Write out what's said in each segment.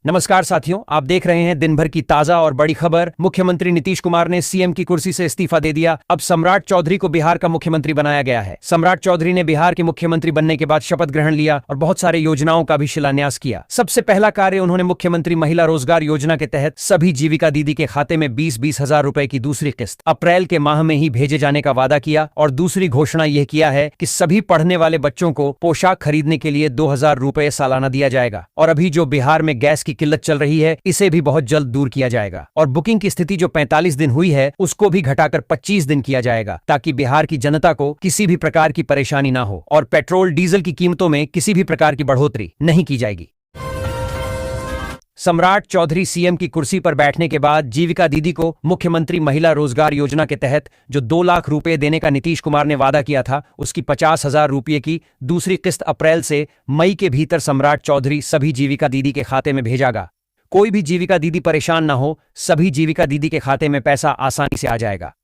नमस्कार साथियों, आप देख रहे हैं दिन भर की ताजा और बड़ी खबर। मुख्यमंत्री नीतीश कुमार ने सीएम की कुर्सी से इस्तीफा दे दिया। अब सम्राट चौधरी को बिहार का मुख्यमंत्री बनाया गया है। सम्राट चौधरी ने बिहार के मुख्यमंत्री बनने के बाद शपथ ग्रहण लिया और बहुत सारे योजनाओं का भी शिलान्यास किया। सबसे पहला कार्य उन्होंने मुख्यमंत्री महिला रोजगार योजना के तहत सभी जीविका दीदी के खाते में 20-20 हजार रुपए की दूसरी किस्त अप्रैल के माह में ही भेजे जाने का वादा किया और दूसरी घोषणा यह किया है कि सभी पढ़ने वाले बच्चों को पोशाक खरीदने के लिए 2000 रुपए सालाना दिया जाएगा। और अभी जो बिहार में गैस की किल्लत चल रही है, इसे भी बहुत जल्द दूर किया जाएगा और बुकिंग की स्थिति जो 45 दिन हुई है उसको भी घटाकर 25 दिन किया जाएगा, ताकि बिहार की जनता को किसी भी प्रकार की परेशानी ना हो और पेट्रोल डीजल की कीमतों में किसी भी प्रकार की बढ़ोतरी नहीं की जाएगी। सम्राट चौधरी सीएम की कुर्सी पर बैठने के बाद जीविका दीदी को मुख्यमंत्री महिला रोजगार योजना के तहत जो 2 लाख रुपए देने का नीतीश कुमार ने वादा किया था, उसकी 50,000 रुपये की दूसरी किस्त अप्रैल से मई के भीतर सम्राट चौधरी सभी जीविका दीदी के खाते में भेजागा। कोई भी जीविका दीदी परेशान ना हो, सभी जीविका दीदी के खाते में पैसा आसानी से आ जाएगा।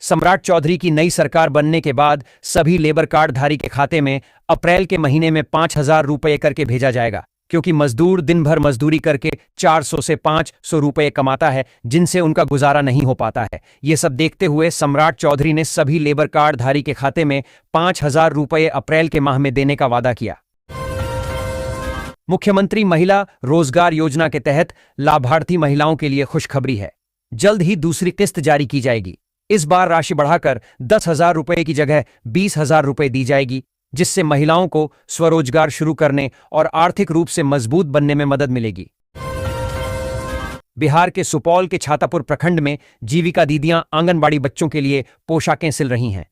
सम्राट चौधरी की नई सरकार बनने के बाद सभी लेबर कार्ड धारी के खाते में अप्रैल के महीने में 5,000 रुपये करके भेजा जाएगा, क्योंकि मजदूर दिन भर मजदूरी करके 400 से 500 रुपये कमाता है, जिनसे उनका गुजारा नहीं हो पाता है। ये सब देखते हुए सम्राट चौधरी ने सभी लेबर कार्ड धारी के खाते में 5,000 रुपये अप्रैल के माह में देने का वादा किया। मुख्यमंत्री महिला रोजगार योजना के तहत लाभार्थी महिलाओं के लिए खुशखबरी है, जल्द ही दूसरी किस्त जारी की जाएगी। इस बार राशि बढ़ाकर 10,000 रुपये की जगह 20,000 रुपये दी जाएगी, जिससे महिलाओं को स्वरोजगार शुरू करने और आर्थिक रूप से मजबूत बनने में मदद मिलेगी। बिहार के सुपौल के छातापुर प्रखंड में जीविका दीदियां आंगनबाड़ी बच्चों के लिए पोशाकें सिल रही हैं।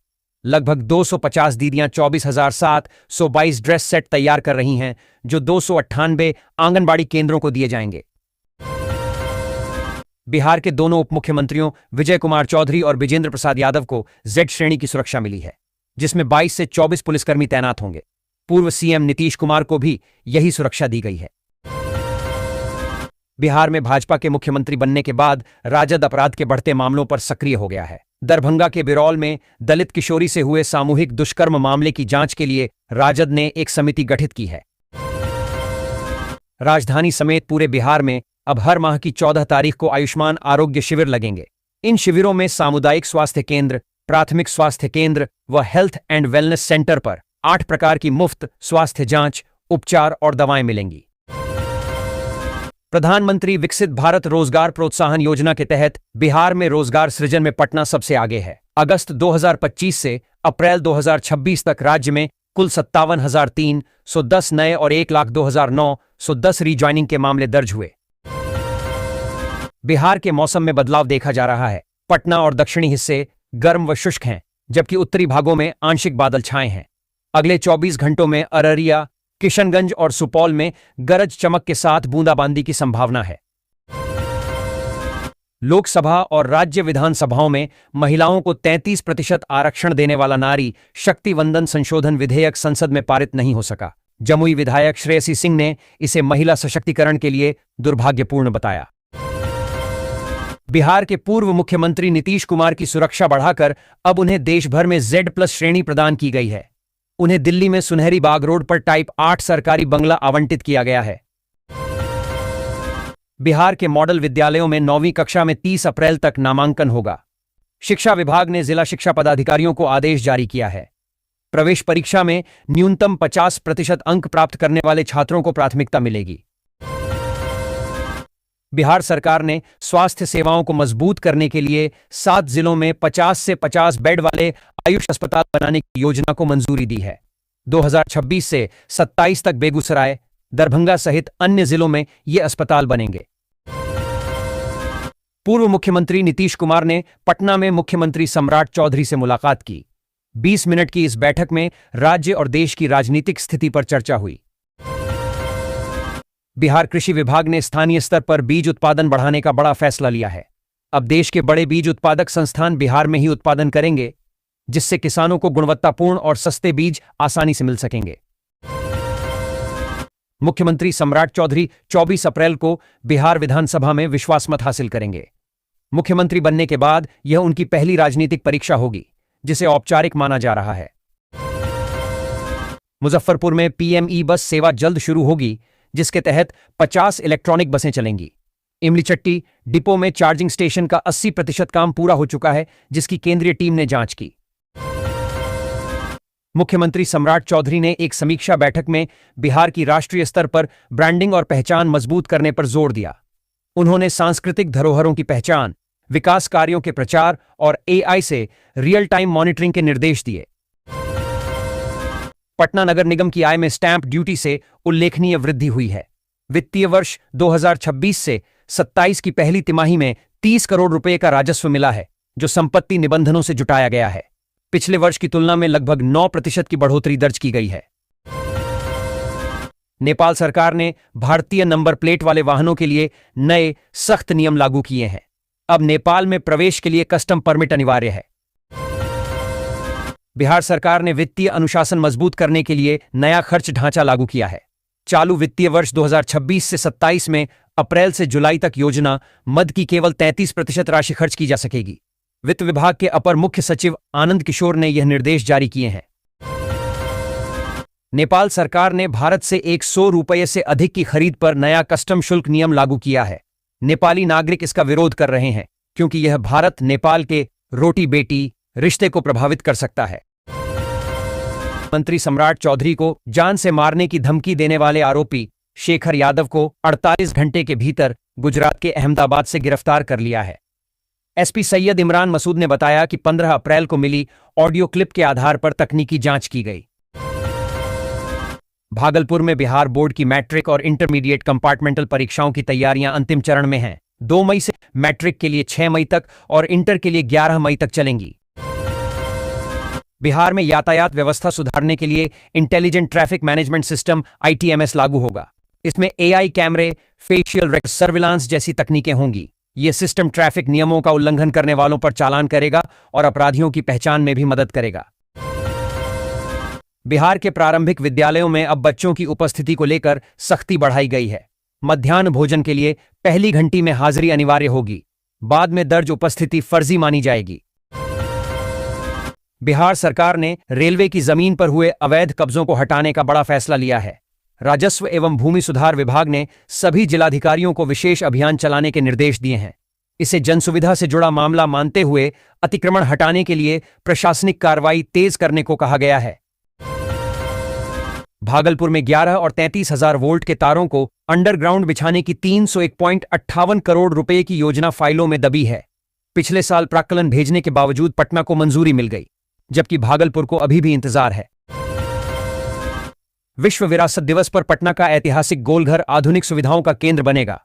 लगभग 250 दीदियां 24,722 ड्रेस सेट तैयार कर रही हैं, जो 298 आंगनबाड़ी केंद्रों को दिए जाएंगे। बिहार के दोनों उप मुख्यमंत्रियों विजय कुमार चौधरी और विजेंद्र प्रसाद यादव को जेड श्रेणी की सुरक्षा मिली है, जिसमें 22 से 24 पुलिसकर्मी तैनात होंगे। पूर्व सीएम नीतीश कुमार को भी यही सुरक्षा दी गई है। बिहार में भाजपा के मुख्यमंत्री बनने के बाद राजद अपराध के बढ़ते मामलों पर सक्रिय हो गया है। दरभंगा के बिरौल में दलित किशोरी से हुए सामूहिक दुष्कर्म मामले की जांच के लिए राजद ने एक समिति गठित की है। राजधानी समेत पूरे बिहार में अब हर माह की 14 तारीख को आयुष्मान आरोग्य शिविर लगेंगे। इन शिविरों में सामुदायिक स्वास्थ्य केंद्र, प्राथमिक स्वास्थ्य केंद्र व हेल्थ एंड वेलनेस सेंटर पर 8 प्रकार की मुफ्त स्वास्थ्य जांच, उपचार और दवाएं मिलेंगी। प्रधानमंत्री विकसित भारत रोजगार प्रोत्साहन योजना के तहत बिहार में रोजगार सृजन में पटना सबसे आगे है। अगस्त 2025 से अप्रैल 2026 तक राज्य में कुल 57,310 नए और 1,02,910 रीज्वाइनिंग के मामले दर्ज हुए। बिहार के मौसम में बदलाव देखा जा रहा है। पटना और दक्षिणी हिस्से गर्म व शुष्क हैं, जबकि उत्तरी भागों में आंशिक बादल छाए हैं। अगले 24 घंटों में अररिया, किशनगंज और सुपौल में गरज चमक के साथ बूंदाबांदी की संभावना है। लोकसभा और राज्य विधानसभाओं में महिलाओं को 33% आरक्षण देने वाला नारी शक्ति वंदन संशोधन विधेयक संसद में पारित नहीं हो सका। जमुई विधायक श्रेयसी सिंह ने इसे महिला सशक्तिकरण के लिए दुर्भाग्यपूर्ण बताया। बिहार के पूर्व मुख्यमंत्री नीतीश कुमार की सुरक्षा बढ़ाकर अब उन्हें देश भर में Z+ श्रेणी प्रदान की गई है। उन्हें दिल्ली में सुनहरी बाग रोड पर टाइप 8 सरकारी बंगला आवंटित किया गया है। बिहार के मॉडल विद्यालयों में 9वीं कक्षा में 30 अप्रैल तक नामांकन होगा। शिक्षा विभाग ने जिला शिक्षा पदाधिकारियों को आदेश जारी किया है। प्रवेश परीक्षा में न्यूनतम 50% अंक प्राप्त करने वाले छात्रों को प्राथमिकता मिलेगी। बिहार सरकार ने स्वास्थ्य सेवाओं को मजबूत करने के लिए 7 जिलों में 50 से 50 बेड वाले आयुष अस्पताल बनाने की योजना को मंजूरी दी है। 2026 से 27 तक बेगूसराय, दरभंगा सहित अन्य जिलों में ये अस्पताल बनेंगे। पूर्व मुख्यमंत्री नीतीश कुमार ने पटना में मुख्यमंत्री सम्राट चौधरी से मुलाकात की। 20 मिनट की इस बैठक में राज्य और देश की राजनीतिक स्थिति पर चर्चा हुई। बिहार कृषि विभाग ने स्थानीय स्तर पर बीज उत्पादन बढ़ाने का बड़ा फैसला लिया है। अब देश के बड़े बीज उत्पादक संस्थान बिहार में ही उत्पादन करेंगे, जिससे किसानों को गुणवत्तापूर्ण और सस्ते बीज आसानी से मिल सकेंगे। मुख्यमंत्री सम्राट चौधरी 24 अप्रैल को बिहार विधानसभा में विश्वास मत हासिल करेंगे। मुख्यमंत्री बनने के बाद यह उनकी पहली राजनीतिक परीक्षा होगी, जिसे औपचारिक माना जा रहा है। मुजफ्फरपुर में PME बस सेवा जल्द शुरू होगी, जिसके तहत 50 इलेक्ट्रॉनिक बसें चलेंगी। इमलीचट्टी डिपो में चार्जिंग स्टेशन का 80% काम पूरा हो चुका है, जिसकी केंद्रीय टीम ने जांच की। मुख्यमंत्री सम्राट चौधरी ने एक समीक्षा बैठक में बिहार की राष्ट्रीय स्तर पर ब्रांडिंग और पहचान मजबूत करने पर जोर दिया। उन्होंने सांस्कृतिक धरोहरों की पहचान, विकास कार्यों के प्रचार और AI से रियल टाइम मॉनिटरिंग के निर्देश दिए। पटना नगर निगम की आय में स्टैंप ड्यूटी से उल्लेखनीय वृद्धि हुई है। वित्तीय वर्ष 2026 से 27 की पहली तिमाही में 30 करोड़ रुपए का राजस्व मिला है, जो संपत्ति निबंधनों से जुटाया गया है। पिछले वर्ष की तुलना में लगभग 9% की बढ़ोतरी दर्ज की गई है। नेपाल सरकार ने भारतीय नंबर प्लेट वाले वाहनों के लिए नए सख्त नियम लागू किए हैं। अब नेपाल में प्रवेश के लिए कस्टम परमिट अनिवार्य है। बिहार सरकार ने वित्तीय अनुशासन मजबूत करने के लिए नया खर्च ढांचा लागू किया है। चालू वित्तीय वर्ष 2026 से 27 में अप्रैल से जुलाई तक योजना मद की केवल 33% राशि खर्च की जा सकेगी। वित्त विभाग के अपर मुख्य सचिव आनंद किशोर ने यह निर्देश जारी किए हैं। नेपाल सरकार ने भारत से 100 रुपये से अधिक की खरीद पर नया कस्टम शुल्क नियम लागू किया है। नेपाली नागरिक इसका विरोध कर रहे हैं, क्योंकि यह भारत नेपाल के रोटी बेटी रिश्ते को प्रभावित कर सकता है। मंत्री सम्राट चौधरी को जान से मारने की धमकी देने वाले आरोपी शेखर यादव को 48 घंटे के भीतर गुजरात के अहमदाबाद से गिरफ्तार कर लिया है। SP सैयद इमरान मसूद ने बताया कि 15 अप्रैल को मिली ऑडियो क्लिप के आधार पर तकनीकी जांच की गई। भागलपुर में बिहार बोर्ड की मैट्रिक और इंटरमीडिएट कंपार्टमेंटल परीक्षाओं की तैयारियां अंतिम चरण में हैं। 2 मई से मैट्रिक के लिए 6 मई तक और इंटर के लिए 11 मई तक चलेंगी। बिहार में यातायात व्यवस्था सुधारने के लिए intelligent traffic management system ITMS लागू होगा। इसमें AI कैमरे, फेशियल सर्विलांस जैसी तकनीकें होंगी। यह सिस्टम ट्रैफिक नियमों का उल्लंघन करने वालों पर चालान करेगा और अपराधियों की पहचान में भी मदद करेगा। बिहार के प्रारंभिक विद्यालयों में अब बच्चों की उपस्थिति को लेकर सख्ती बढ़ाई गई है। मध्याह्न भोजन के लिए पहली घंटी में हाजिरी अनिवार्य होगी। बाद में दर्ज उपस्थिति फर्जी मानी जाएगी। बिहार सरकार ने रेलवे की जमीन पर हुए अवैध कब्जों को हटाने का बड़ा फैसला लिया है। राजस्व एवं भूमि सुधार विभाग ने सभी जिलाधिकारियों को विशेष अभियान चलाने के निर्देश दिए हैं। इसे जनसुविधा से जुड़ा मामला मानते हुए अतिक्रमण हटाने के लिए प्रशासनिक कार्रवाई तेज करने को कहा गया है। भागलपुर में 11 और 33,000 वोल्ट के तारों को अंडरग्राउंड बिछाने की 301.58 करोड़ रुपए की योजना फाइलों में दबी है। पिछले साल प्राक्कलन भेजने के बावजूद पटना को मंजूरी मिल गई, जबकि भागलपुर को अभी भी इंतजार है। विश्व विरासत दिवस पर पटना का ऐतिहासिक गोलघर आधुनिक सुविधाओं का केंद्र बनेगा।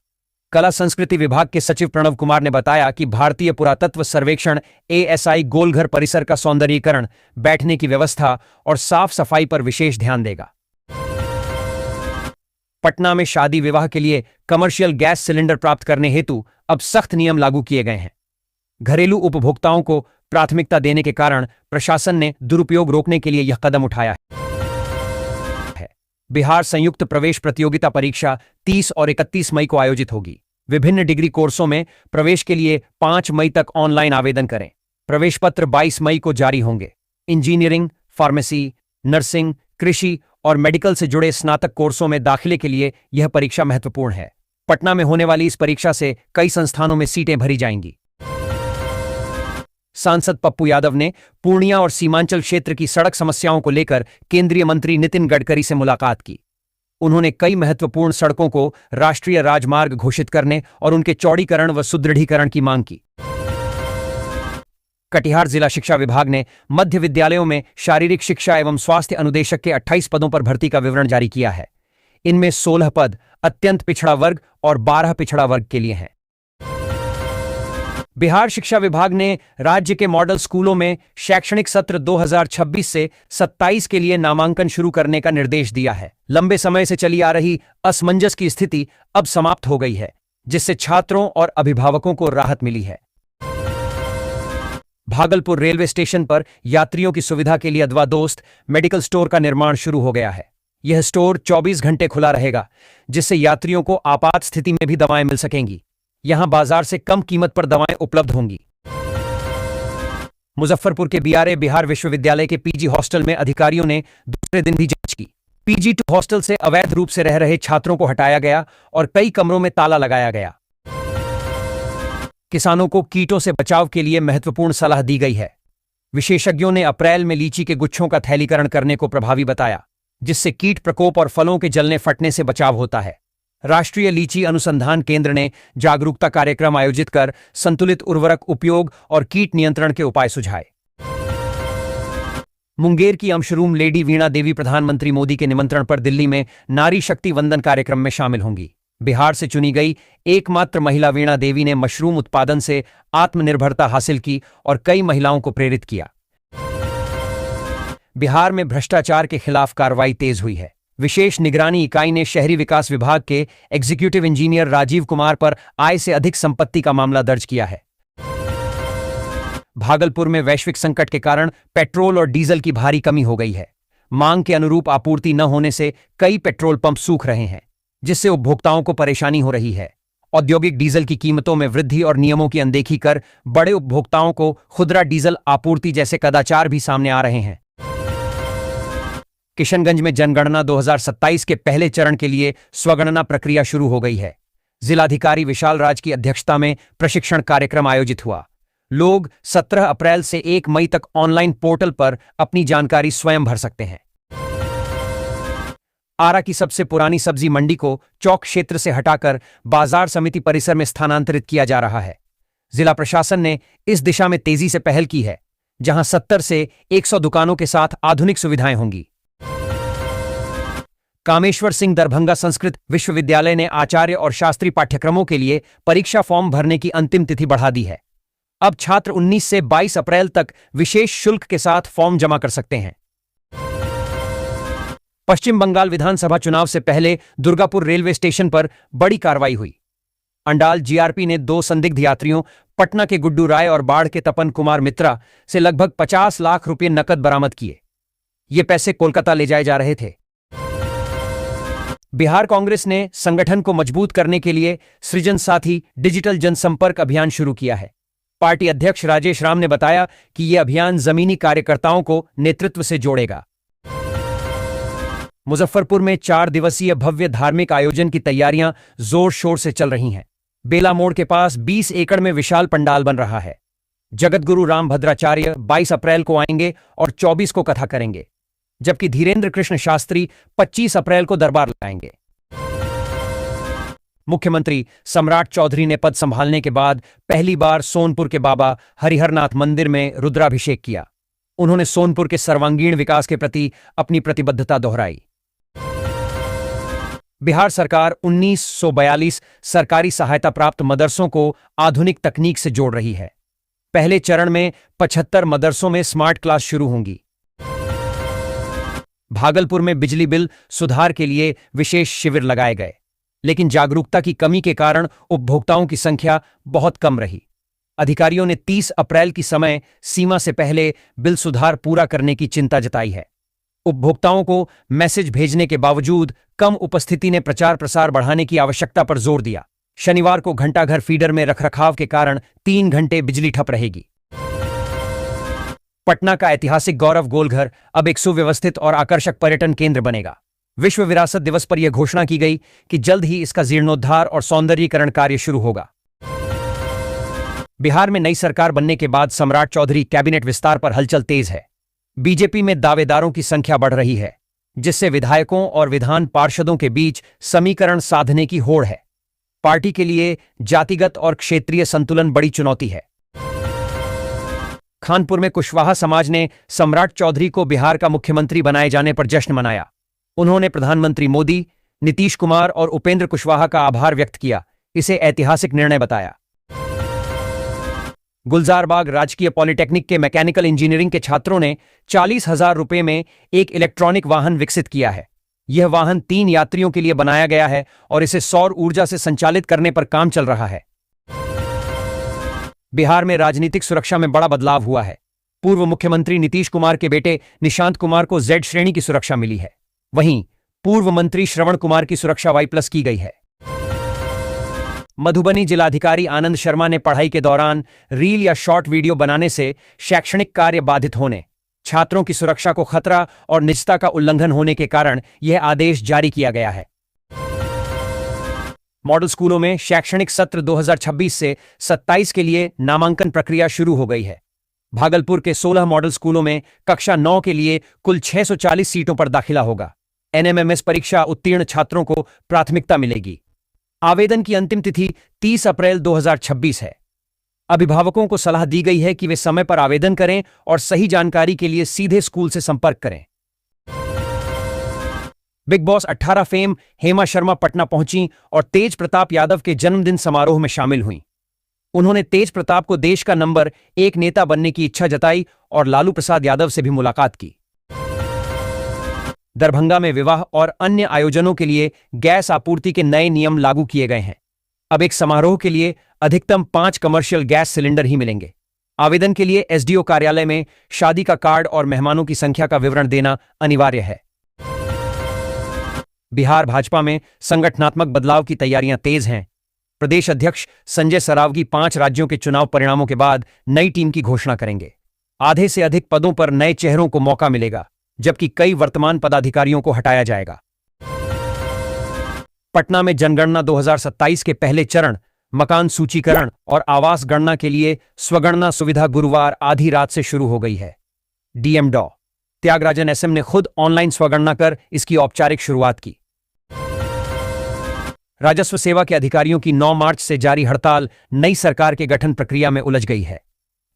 कला संस्कृति विभाग के सचिव प्रणव कुमार ने बताया कि भारतीय पुरातत्व सर्वेक्षण ASI गोलघर परिसर का सौंदर्यीकरण, बैठने की व्यवस्था और साफ सफाई पर विशेष ध्यान देगा। पटना में शादी विवाह के लिए कमर्शियल गैस सिलेंडर प्राप्त करने हेतु अब सख्त नियम लागू किए गए हैं। घरेलू उपभोक्ताओं को प्राथमिकता देने के कारण प्रशासन ने दुरुपयोग रोकने के लिए यह कदम उठाया है। बिहार संयुक्त प्रवेश प्रतियोगिता परीक्षा 30 और 31 मई को आयोजित होगी। विभिन्न डिग्री कोर्सों में प्रवेश के लिए 5 मई तक ऑनलाइन आवेदन करें। प्रवेश पत्र 22 मई को जारी होंगे। इंजीनियरिंग, फार्मेसी, नर्सिंग, कृषि और मेडिकल से जुड़े स्नातक कोर्सों में दाखिले के लिए यह परीक्षा महत्वपूर्ण है। पटना में होने वाली इस परीक्षा से कई संस्थानों में सीटें भरी जाएंगी। सांसद पप्पू यादव ने पूर्णिया और सीमांचल क्षेत्र की सड़क समस्याओं को लेकर केंद्रीय मंत्री नितिन गडकरी से मुलाकात की। उन्होंने कई महत्वपूर्ण सड़कों को राष्ट्रीय राजमार्ग घोषित करने और उनके चौड़ीकरण व सुदृढ़ीकरण की मांग की। कटिहार जिला शिक्षा विभाग ने मध्य विद्यालयों में शारीरिक शिक्षा एवं स्वास्थ्य अनुदेशक के 28 पदों पर भर्ती का विवरण जारी किया है। इनमें 16 पद अत्यंत पिछड़ा वर्ग और 12 पिछड़ा वर्ग के लिए हैं। बिहार शिक्षा विभाग ने राज्य के मॉडल स्कूलों में शैक्षणिक सत्र 2026 से 27 के लिए नामांकन शुरू करने का निर्देश दिया है। लंबे समय से चली आ रही असमंजस की स्थिति अब समाप्त हो गई है, जिससे छात्रों और अभिभावकों को राहत मिली है। भागलपुर रेलवे स्टेशन पर यात्रियों की सुविधा के लिए अदवा दोस्त मेडिकल स्टोर का निर्माण शुरू हो गया है। यह स्टोर 24 घंटे खुला रहेगा, जिससे यात्रियों को आपात स्थिति में भी दवाएं मिल सकेंगी। यहां बाजार से कम कीमत पर दवाएं उपलब्ध होंगी। मुजफ्फरपुर के BRA बिहार विश्वविद्यालय के PG हॉस्टल में अधिकारियों ने दूसरे दिन भी जांच की। PG2 हॉस्टल से अवैध रूप से रह रहे छात्रों को हटाया गया और कई कमरों में ताला लगाया गया। किसानों को कीटों से बचाव के लिए महत्वपूर्ण सलाह दी गई है। विशेषज्ञों ने अप्रैल में लीची के गुच्छों का थैलीकरण करने को प्रभावी बताया, जिससे कीट प्रकोप और फलों के जलने फटने से बचाव होता है। राष्ट्रीय लीची अनुसंधान केंद्र ने जागरूकता कार्यक्रम आयोजित कर संतुलित उर्वरक उपयोग और कीट नियंत्रण के उपाय सुझाए। मुंगेर की मशरूम लेडी वीणा देवी प्रधानमंत्री मोदी के निमंत्रण पर दिल्ली में नारी शक्ति वंदन कार्यक्रम में शामिल होंगी। बिहार से चुनी गई एकमात्र महिला वीणा देवी ने मशरूम उत्पादन से आत्मनिर्भरता हासिल की और कई महिलाओं को प्रेरित किया। बिहार में भ्रष्टाचार के खिलाफ कार्रवाई तेज हुई है। विशेष निगरानी इकाई ने शहरी विकास विभाग के एग्जीक्यूटिव इंजीनियर राजीव कुमार पर आय से अधिक संपत्ति का मामला दर्ज किया है। भागलपुर में वैश्विक संकट के कारण पेट्रोल और डीजल की भारी कमी हो गई है। मांग के अनुरूप आपूर्ति न होने से कई पेट्रोल पंप सूख रहे हैं, जिससे उपभोक्ताओं को परेशानी हो रही है। औद्योगिक डीजल की कीमतों में वृद्धि और नियमों की अनदेखी कर बड़े उपभोक्ताओं को खुदरा डीजल आपूर्ति जैसे कदाचार भी सामने आ रहे हैं। किशनगंज में जनगणना 2027 के पहले चरण के लिए स्वगणना प्रक्रिया शुरू हो गई है। जिलाधिकारी विशाल राज की अध्यक्षता में प्रशिक्षण कार्यक्रम आयोजित हुआ। लोग 17 अप्रैल से 1 मई तक ऑनलाइन पोर्टल पर अपनी जानकारी स्वयं भर सकते हैं। आरा की सबसे पुरानी सब्जी मंडी को चौक क्षेत्र से हटाकर बाजार समिति परिसर में स्थानांतरित किया जा रहा है। जिला प्रशासन ने इस दिशा में तेजी से पहल की है, जहां 70 से 100 दुकानों के साथ आधुनिक सुविधाएं होंगी। कामेश्वर सिंह दरभंगा संस्कृत विश्वविद्यालय ने आचार्य और शास्त्री पाठ्यक्रमों के लिए परीक्षा फॉर्म भरने की अंतिम तिथि बढ़ा दी है। अब छात्र 19 से 22 अप्रैल तक विशेष शुल्क के साथ फॉर्म जमा कर सकते हैं। पश्चिम बंगाल विधानसभा चुनाव से पहले दुर्गापुर रेलवे स्टेशन पर बड़ी कार्रवाई हुई। अंडाल जीआरपी ने 2 संदिग्ध यात्रियों पटना के गुड्डू राय और बाढ़ के तपन कुमार मित्रा से लगभग 50 लाख रुपए नकद बरामद किए। ये पैसे कोलकाता ले जाए जा रहे थे। बिहार कांग्रेस ने संगठन को मजबूत करने के लिए सृजन साथी डिजिटल जनसंपर्क अभियान शुरू किया है। पार्टी अध्यक्ष राजेश राम ने बताया कि यह अभियान जमीनी कार्यकर्ताओं को नेतृत्व से जोड़ेगा। मुजफ्फरपुर में 4 दिवसीय भव्य धार्मिक आयोजन की तैयारियां जोर शोर से चल रही हैं। बेला मोड़ के पास 20 एकड़ में विशाल पंडाल बन रहा है। जगतगुरु राम भद्राचार्य 22 अप्रैल को आएंगे और 24 को कथा करेंगे, जबकि धीरेन्द्र कृष्ण शास्त्री 25 अप्रैल को दरबार लगाएंगे। मुख्यमंत्री सम्राट चौधरी ने पद संभालने के बाद पहली बार सोनपुर के बाबा हरिहरनाथ मंदिर में रुद्राभिषेक किया। उन्होंने सोनपुर के सर्वांगीण विकास के प्रति अपनी प्रतिबद्धता दोहराई। बिहार सरकार 1942 सरकारी सहायता प्राप्त मदरसों को आधुनिक तकनीक से जोड़ रही है। पहले चरण में 75 मदरसों में स्मार्ट क्लास शुरू होंगी। भागलपुर में बिजली बिल सुधार के लिए विशेष शिविर लगाए गए, लेकिन जागरूकता की कमी के कारण उपभोक्ताओं की संख्या बहुत कम रही। अधिकारियों ने 30 अप्रैल की समय सीमा से पहले बिल सुधार पूरा करने की चिंता जताई है। उपभोक्ताओं को मैसेज भेजने के बावजूद कम उपस्थिति ने प्रचार प्रसार बढ़ाने की आवश्यकता पर जोर दिया। शनिवार को घंटाघर फीडर में रखरखाव के कारण 3 घंटे बिजली ठप रहेगी। पटना का ऐतिहासिक गौरव गोलघर अब एक सुव्यवस्थित और आकर्षक पर्यटन केंद्र बनेगा। विश्व विरासत दिवस पर यह घोषणा की गई कि जल्द ही इसका जीर्णोद्धार और सौंदर्यीकरण कार्य शुरू होगा। बिहार में नई सरकार बनने के बाद सम्राट चौधरी कैबिनेट विस्तार पर हलचल तेज है। बीजेपी में दावेदारों की संख्या बढ़ रही है, जिससे विधायकों और विधान पार्षदों के बीच समीकरण साधने की होड़ है। पार्टी के लिए जातिगत और क्षेत्रीय संतुलन बड़ी चुनौती है। खानपुर में कुशवाहा समाज ने सम्राट चौधरी को बिहार का मुख्यमंत्री बनाए जाने पर जश्न मनाया। उन्होंने प्रधानमंत्री मोदी, नीतीश कुमार और उपेंद्र कुशवाहा का आभार व्यक्त किया। इसे ऐतिहासिक निर्णय बताया। गुलजारबाग राजकीय पॉलिटेक्निक के मैकेनिकल इंजीनियरिंग के छात्रों ने 40,000 रुपए में एक इलेक्ट्रॉनिक वाहन विकसित किया है। यह वाहन 3 यात्रियों के लिए बनाया गया है और इसे सौर ऊर्जा से संचालित करने पर काम चल रहा है। बिहार में राजनीतिक सुरक्षा में बड़ा बदलाव हुआ है। पूर्व मुख्यमंत्री नीतीश कुमार के बेटे निशांत कुमार को Z श्रेणी की सुरक्षा मिली है। वहीं पूर्व मंत्री श्रवण कुमार की सुरक्षा Y+ की गई है। मधुबनी जिलाधिकारी आनंद शर्मा ने पढ़ाई के दौरान रील या शॉर्ट वीडियो बनाने से शैक्षणिक कार्य बाधित होने, छात्रों की सुरक्षा को खतरा और निजता का उल्लंघन होने के कारण यह आदेश जारी किया गया है। मॉडल स्कूलों में शैक्षणिक सत्र 2026 से 27 के लिए नामांकन प्रक्रिया शुरू हो गई है। भागलपुर के 16 मॉडल स्कूलों में कक्षा 9 के लिए कुल 640 सीटों पर दाखिला होगा। एनएमएमएस परीक्षा उत्तीर्ण छात्रों को प्राथमिकता मिलेगी। आवेदन की अंतिम तिथि 30 अप्रैल 2026 है। अभिभावकों को सलाह दी गई है कि वे समय पर आवेदन करें और सही जानकारी के लिए सीधे स्कूल से संपर्क करें। Big boss 18 fame Hema Sharma Patna पहुंची और तेज प्रताप यादव के जन्मदिन समारोह में शामिल हुईं। उन्होंने तेज प्रताप को देश का नंबर 1 नेता बनने की इच्छा जताई और लालू प्रसाद यादव से भी मुलाकात की। दरभंगा में विवाह और अन्य आयोजनों के लिए गैस आपूर्ति के नए नियम लागू किए गए हैं। अब एक समारोह के लिए अधिकतम 5 कमर्शियल गैस सिलेंडर ही मिलेंगे। आवेदन के लिए एसडीओ कार्यालय में शादी का कार्ड और मेहमानों की संख्या का विवरण देना अनिवार्य है। बिहार भाजपा में संगठनात्मक बदलाव की तैयारियां तेज हैं। प्रदेश अध्यक्ष संजय सरावगी 5 राज्यों के चुनाव परिणामों के बाद नई टीम की घोषणा करेंगे। आधे से अधिक पदों पर नए चेहरों को मौका मिलेगा, जबकि कई वर्तमान पदाधिकारियों को हटाया जाएगा। पटना में जनगणना 2027 के पहले चरण मकान सूचीकरण और आवास गणना के लिए स्वगणना सुविधा गुरुवार आधी रात से शुरू हो गई है। डीएम डॉ त्यागराजन एसएम ने खुद ऑनलाइन स्वगणना कर इसकी औपचारिक शुरुआत की। राजस्व सेवा के अधिकारियों की 9 मार्च से जारी हड़ताल नई सरकार के गठन प्रक्रिया में उलझ गई है।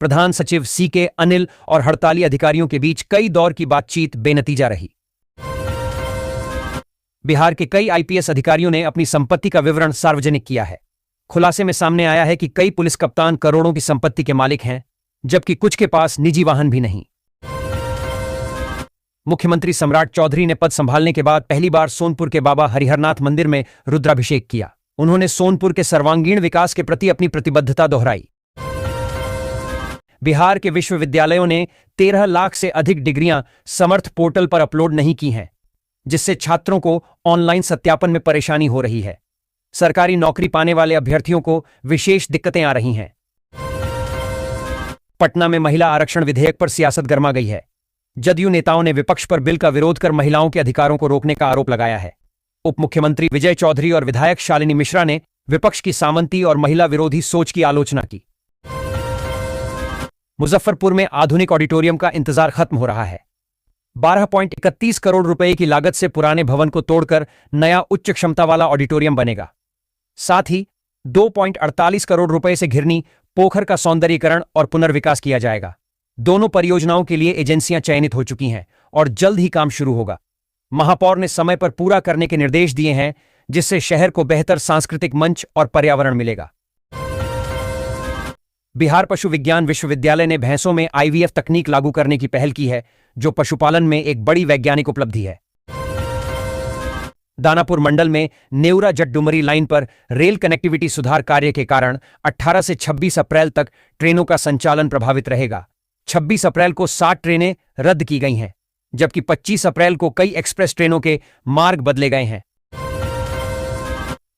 प्रधान सचिव सीके अनिल और हड़ताली अधिकारियों के बीच कई दौर की बातचीत बेनतीजा रही। बिहार के कई आईपीएस अधिकारियों ने अपनी संपत्ति का विवरण सार्वजनिक किया है। खुलासे में सामने आया है कि कई पुलिस कप्तान करोड़ों की संपत्ति के मालिक हैं, जबकि कुछ के पास निजी वाहन भी नहीं। मुख्यमंत्री सम्राट चौधरी ने पद संभालने के बाद पहली बार सोनपुर के बाबा हरिहरनाथ मंदिर में रुद्राभिषेक किया। उन्होंने सोनपुर के सर्वांगीण विकास के प्रति अपनी प्रतिबद्धता दोहराई। बिहार के विश्वविद्यालयों ने 13 लाख से अधिक डिग्रियां समर्थ पोर्टल पर अपलोड नहीं की हैं, जिससे छात्रों को ऑनलाइन सत्यापन में परेशानी हो रही है। सरकारी नौकरी पाने वाले अभ्यर्थियों को विशेष दिक्कतें आ रही हैं। पटना में महिला आरक्षण विधेयक पर सियासत गर्मा गई है। जदयू नेताओं ने विपक्ष पर बिल का विरोध कर महिलाओं के अधिकारों को रोकने का आरोप लगाया है। उप मुख्यमंत्री विजय चौधरी और विधायक शालिनी मिश्रा ने विपक्ष की सामंती और महिला विरोधी सोच की आलोचना की। मुजफ्फरपुर में आधुनिक ऑडिटोरियम का इंतजार खत्म हो रहा है। 12.31 करोड़ रुपए की लागत से पुराने भवन को तोड़कर नया उच्च क्षमता वाला ऑडिटोरियम बनेगा। साथ ही 2.48 करोड़ रुपए से घिरनी पोखर का सौंदर्यीकरण और पुनर्विकास किया जाएगा। दोनों परियोजनाओं के लिए एजेंसियां चयनित हो चुकी हैं और जल्द ही काम शुरू होगा। महापौर ने समय पर पूरा करने के निर्देश दिए हैं, जिससे शहर को बेहतर सांस्कृतिक मंच और पर्यावरण मिलेगा। बिहार पशु विज्ञान विश्वविद्यालय ने भैंसों में आईवीएफ तकनीक लागू करने की पहल की है, जो पशुपालन में एक बड़ी वैज्ञानिक उपलब्धि है। दानापुर मंडल में नेउरा जटडुमरी लाइन पर रेल कनेक्टिविटी सुधार कार्य के कारण 18 से 26 अप्रैल तक ट्रेनों का संचालन प्रभावित रहेगा। 26 अप्रैल को 60 ट्रेनें रद्द की गई हैं, जबकि 25 अप्रैल को कई एक्सप्रेस ट्रेनों के मार्ग बदले गए हैं।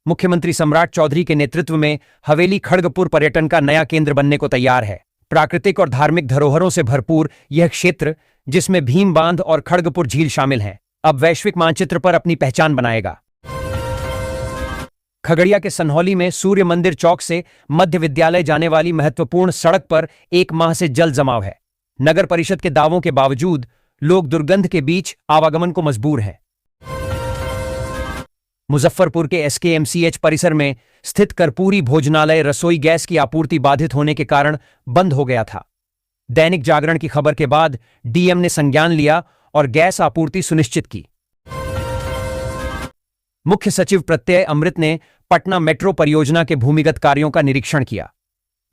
मुख्यमंत्री सम्राट चौधरी के नेतृत्व में हवेली खड़गपुर पर्यटन का नया केंद्र बनने को तैयार है। प्राकृतिक और धार्मिक धरोहरों से भरपूर यह क्षेत्र, जिसमें भीम बांध और खड़गपुर झील शामिल हैं, अब वैश्विक मानचित्र पर अपनी पहचान बनाएगा। खगड़िया के सनहौली में सूर्य मंदिर चौक से मध्य विद्यालय जाने वाली महत्वपूर्ण सड़क पर 1 माह से जल जमाव है। नगर परिषद के दावों के बावजूद लोग दुर्गंध के बीच आवागमन को मजबूर हैं। मुजफ्फरपुर के एसकेएमसीएच परिसर में स्थित कर्पूरी भोजनालय रसोई गैस की आपूर्ति बाधित होने के कारण बंद हो गया था। दैनिक जागरण की खबर के बाद डीएम ने संज्ञान लिया और गैस आपूर्ति सुनिश्चित की। मुख्य सचिव प्रत्यय अमृत ने पटना मेट्रो परियोजना के भूमिगत कार्यों का निरीक्षण किया।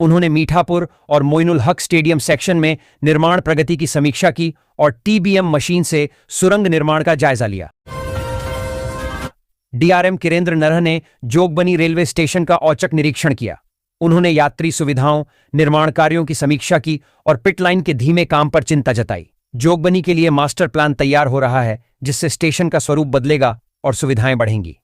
उन्होंने मीठापुर और मोइनुल हक स्टेडियम सेक्शन में निर्माण प्रगति की समीक्षा की और टीबीएम मशीन से सुरंग निर्माण का जायजा लिया। डीआरएम किरेंद्र नरह ने जोगबनी रेलवे स्टेशन का औचक निरीक्षण किया। उन्होंने यात्री सुविधाओं, निर्माण कार्यों की समीक्षा की और पिट लाइन के धीमे काम पर चिंता जताई। जोगबनी के लिए मास्टर प्लान तैयार हो रहा है, जिससे स्टेशन का स्वरूप बदलेगा और सुविधाएं बढ़ेंगी।